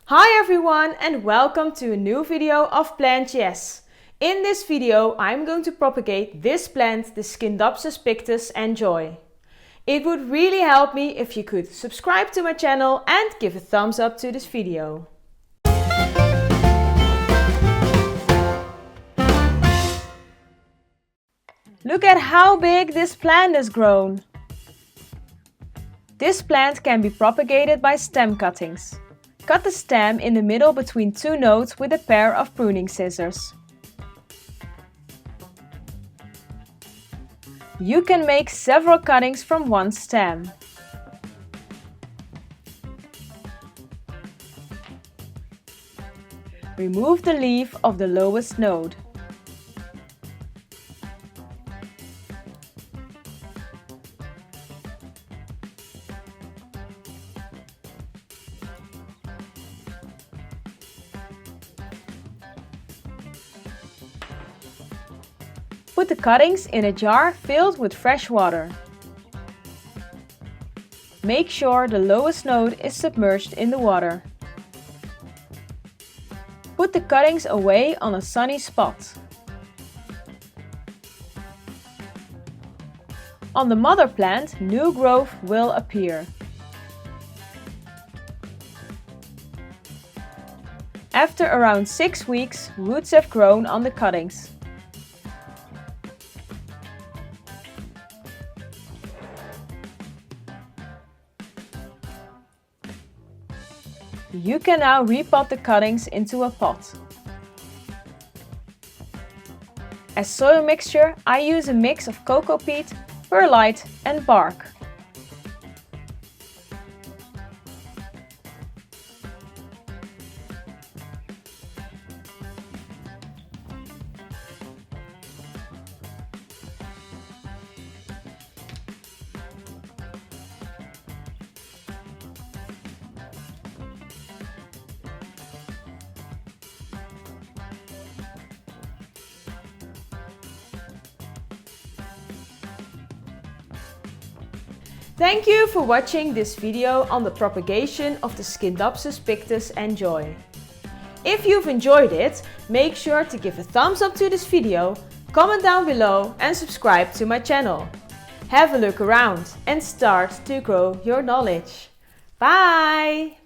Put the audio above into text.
Hi everyone and welcome to a new video of Plant Yes. In this video I'm going to propagate this plant, the Scindapsus pictus enjoy. It would really help me if you could subscribe to my channel and give a thumbs up to this video. Look at how big this plant has grown. This plant can be propagated by stem cuttings. Cut the stem in the middle between two nodes with a pair of pruning scissors. You can make several cuttings from one stem. Remove the leaf of the lowest node. Put the cuttings in a jar filled with fresh water. Make sure the lowest node is submerged in the water. Put the cuttings away on a sunny spot. On the mother plant, new growth will appear. After around 6 weeks, roots have grown on the cuttings. You can now repot the cuttings into a pot. As soil mixture, I use a mix of coco peat, perlite and bark. Thank you for watching this video on the propagation of the Scindapsus pictus enjoy. If you've enjoyed it, make sure to give a thumbs up to this video, comment down below and subscribe to my channel. Have a look around and start to grow your knowledge. Bye!